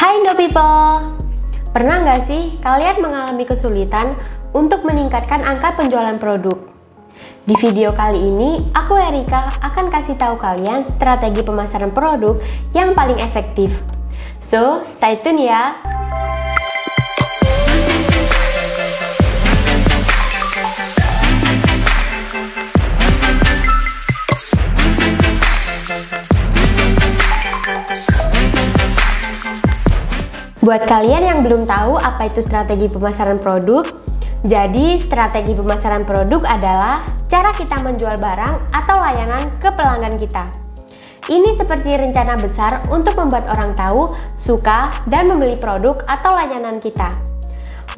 Hai Indo People! Pernah nggak sih kalian mengalami kesulitan untuk meningkatkan angka penjualan produk? Di video kali ini, aku Erika akan kasih tahu kalian strategi pemasaran produk yang paling efektif. So, stay tune ya! Buat kalian yang belum tahu apa itu strategi pemasaran produk, jadi strategi pemasaran produk adalah cara kita menjual barang atau layanan ke pelanggan kita. Ini seperti rencana besar untuk membuat orang tahu, suka, dan membeli produk atau layanan kita.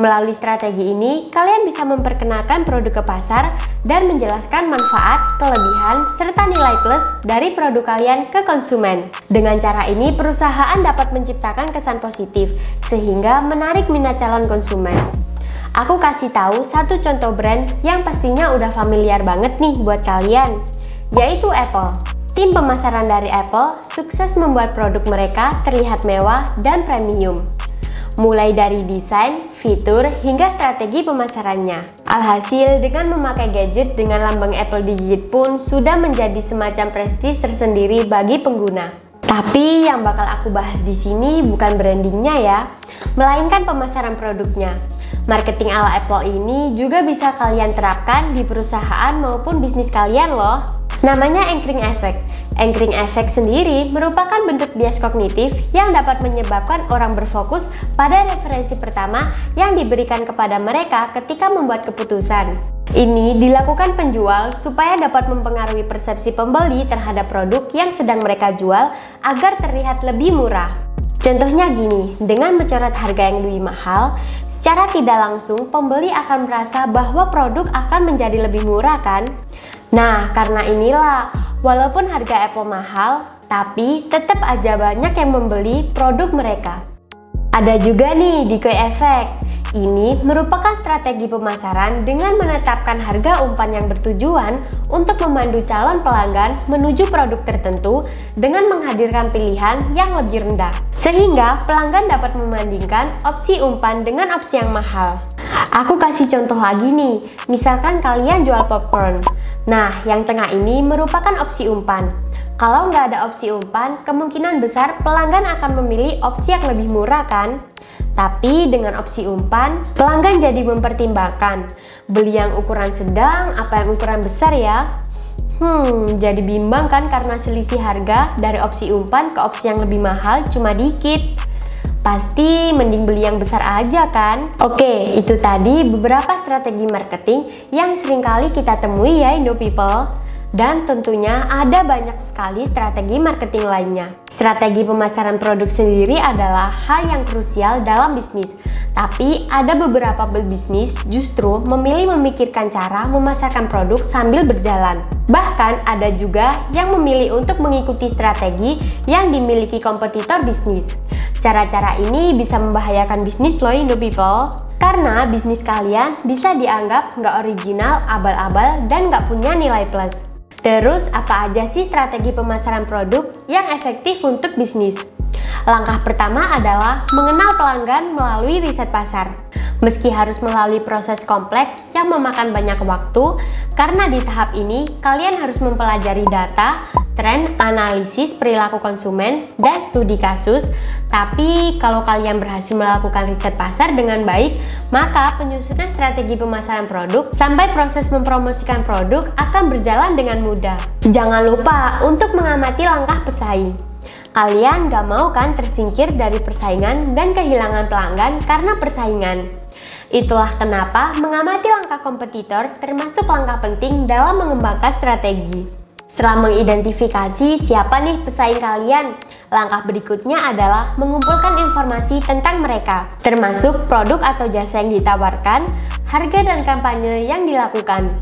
Melalui strategi ini, kalian bisa memperkenalkan produk ke pasar dan menjelaskan manfaat, kelebihan, serta nilai plus dari produk kalian ke konsumen. Dengan cara ini, perusahaan dapat menciptakan kesan positif sehingga menarik minat calon konsumen. Aku kasih tahu satu contoh brand yang pastinya udah familiar banget nih buat kalian, yaitu Apple. Tim pemasaran dari Apple sukses membuat produk mereka terlihat mewah dan premium. Mulai dari desain, fitur, hingga strategi pemasarannya. Alhasil, dengan memakai gadget dengan lambang Apple digigit pun sudah menjadi semacam prestis tersendiri bagi pengguna. Tapi yang bakal aku bahas di sini bukan brandingnya ya, melainkan pemasaran produknya. Marketing ala Apple ini juga bisa kalian terapkan di perusahaan maupun bisnis kalian loh. Namanya anchoring effect. Anchoring effect sendiri merupakan bentuk bias kognitif yang dapat menyebabkan orang berfokus pada referensi pertama yang diberikan kepada mereka ketika membuat keputusan. Ini dilakukan penjual supaya dapat mempengaruhi persepsi pembeli terhadap produk yang sedang mereka jual agar terlihat lebih murah. Contohnya gini, dengan mencoret harga yang lebih mahal, secara tidak langsung pembeli akan merasa bahwa produk akan menjadi lebih murah kan? Nah, karena inilah, walaupun harga Apple mahal, tapi tetap aja banyak yang membeli produk mereka. Ada juga nih decoy effect. Ini merupakan strategi pemasaran dengan menetapkan harga umpan yang bertujuan untuk memandu calon pelanggan menuju produk tertentu dengan menghadirkan pilihan yang lebih rendah. Sehingga pelanggan dapat membandingkan opsi umpan dengan opsi yang mahal. Aku kasih contoh lagi nih, misalkan kalian jual popcorn. Nah, yang tengah ini merupakan opsi umpan. Kalau nggak ada opsi umpan, kemungkinan besar pelanggan akan memilih opsi yang lebih murah kan? Tapi dengan opsi umpan, pelanggan jadi mempertimbangkan beli yang ukuran sedang, apa yang ukuran besar ya? Jadi bimbang kan karena selisih harga dari opsi umpan ke opsi yang lebih mahal cuma dikit. Pasti mending beli yang besar aja kan? Oke, itu tadi beberapa strategi marketing yang seringkali kita temui ya Indo People. Dan tentunya ada banyak sekali strategi marketing lainnya. Strategi pemasaran produk sendiri adalah hal yang krusial dalam bisnis. Tapi ada beberapa bisnis justru memilih memikirkan cara memasarkan produk sambil berjalan. Bahkan ada juga yang memilih untuk mengikuti strategi yang dimiliki kompetitor bisnis. Cara-cara ini bisa membahayakan bisnis loh Indo People. Karena bisnis kalian bisa dianggap nggak original, abal-abal, dan nggak punya nilai plus. Terus, apa aja sih strategi pemasaran produk yang efektif untuk bisnis? Langkah pertama adalah mengenal pelanggan melalui riset pasar. Meski harus melalui proses kompleks yang memakan banyak waktu, karena di tahap ini kalian harus mempelajari data, tren, analisis perilaku konsumen, dan studi kasus. Tapi kalau kalian berhasil melakukan riset pasar dengan baik, maka penyusunan strategi pemasaran produk sampai proses mempromosikan produk akan berjalan dengan mudah. Jangan lupa untuk mengamati langkah pesaing. Kalian gak mau kan tersingkir dari persaingan dan kehilangan pelanggan karena persaingan. Itulah kenapa mengamati langkah kompetitor termasuk langkah penting dalam mengembangkan strategi. Setelah mengidentifikasi siapa nih pesaing kalian, langkah berikutnya adalah mengumpulkan informasi tentang mereka, termasuk produk atau jasa yang ditawarkan, harga dan kampanye yang dilakukan.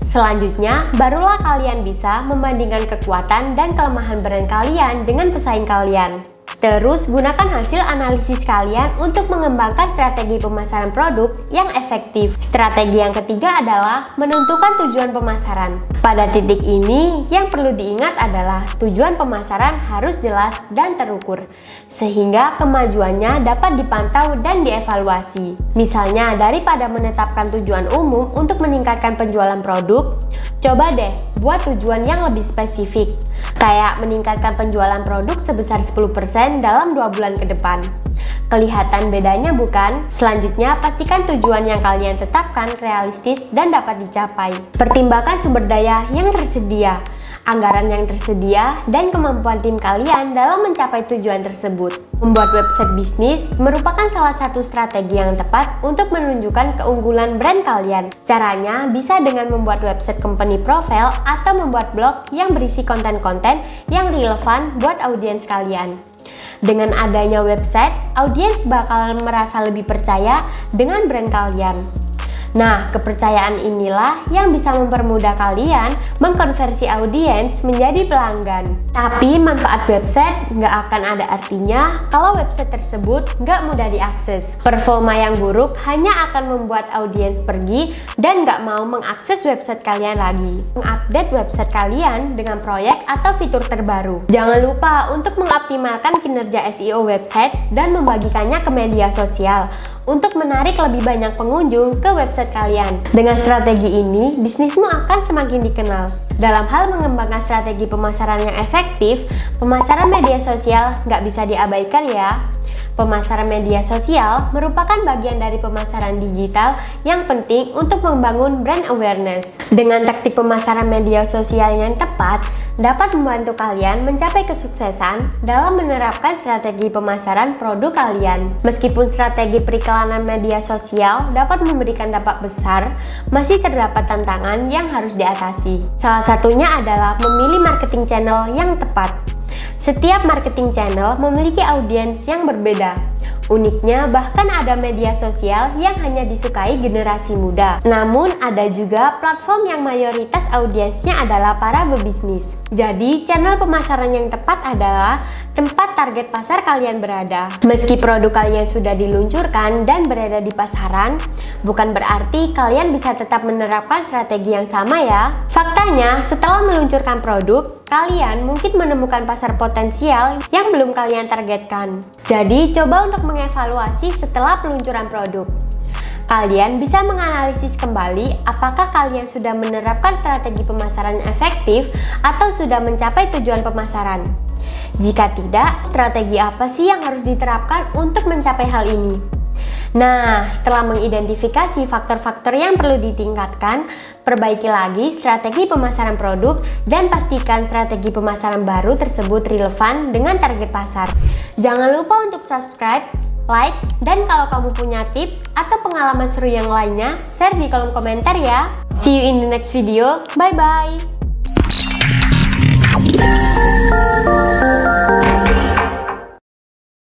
Selanjutnya, barulah kalian bisa membandingkan kekuatan dan kelemahan brand kalian dengan pesaing kalian. Terus gunakan hasil analisis kalian untuk mengembangkan strategi pemasaran produk yang efektif. Strategi yang ketiga adalah menentukan tujuan pemasaran. Pada titik ini, yang perlu diingat adalah tujuan pemasaran harus jelas dan terukur, sehingga kemajuannya dapat dipantau dan dievaluasi. Misalnya, daripada menetapkan tujuan umum untuk meningkatkan penjualan produk, coba deh buat tujuan yang lebih spesifik, kayak meningkatkan penjualan produk sebesar 10% dalam 2 bulan ke depan. Kelihatan bedanya bukan? Selanjutnya, pastikan tujuan yang kalian tetapkan realistis dan dapat dicapai. Pertimbangkan sumber daya yang tersedia, anggaran yang tersedia, dan kemampuan tim kalian dalam mencapai tujuan tersebut. Membuat website bisnis merupakan salah satu strategi yang tepat untuk menunjukkan keunggulan brand kalian. Caranya bisa dengan membuat website company profile atau membuat blog yang berisi konten-konten yang relevan buat audiens kalian. Dengan adanya website, audiens bakal merasa lebih percaya dengan brand kalian. Nah, kepercayaan inilah yang bisa mempermudah kalian mengkonversi audiens menjadi pelanggan. Tapi manfaat website nggak akan ada artinya kalau website tersebut nggak mudah diakses. Performa yang buruk hanya akan membuat audiens pergi dan nggak mau mengakses website kalian lagi. Mengupdate website kalian dengan proyek atau fitur terbaru. Jangan lupa untuk mengoptimalkan kinerja SEO website dan membagikannya ke media sosial untuk menarik lebih banyak pengunjung ke website kalian. Dengan strategi ini, bisnismu akan semakin dikenal. Dalam hal mengembangkan strategi pemasaran yang efektif, pemasaran media sosial nggak bisa diabaikan ya. Pemasaran media sosial merupakan bagian dari pemasaran digital yang penting untuk membangun brand awareness. Dengan taktik pemasaran media sosial yang tepat, dapat membantu kalian mencapai kesuksesan dalam menerapkan strategi pemasaran produk kalian. Meskipun strategi periklanan media sosial dapat memberikan dampak besar, masih terdapat tantangan yang harus diatasi. Salah satunya adalah memilih marketing channel yang tepat. Setiap marketing channel memiliki audiens yang berbeda. Uniknya, bahkan ada media sosial yang hanya disukai generasi muda. Namun, ada juga platform yang mayoritas audiensnya adalah para pebisnis. Jadi, channel pemasaran yang tepat adalah tempat target pasar kalian berada. Meski produk kalian sudah diluncurkan dan berada di pasaran, bukan berarti kalian bisa tetap menerapkan strategi yang sama ya. Faktanya, setelah meluncurkan produk, kalian mungkin menemukan pasar potensial yang belum kalian targetkan. Jadi, coba untuk mengevaluasi setelah peluncuran produk. Kalian bisa menganalisis kembali apakah kalian sudah menerapkan strategi pemasaran efektif atau sudah mencapai tujuan pemasaran. Jika tidak, strategi apa sih yang harus diterapkan untuk mencapai hal ini? Nah, setelah mengidentifikasi faktor-faktor yang perlu ditingkatkan, perbaiki lagi strategi pemasaran produk dan pastikan strategi pemasaran baru tersebut relevan dengan target pasar. Jangan lupa untuk subscribe, like, dan kalau kamu punya tips atau pengalaman seru yang lainnya, share di kolom komentar ya. See you in the next video. Bye-bye.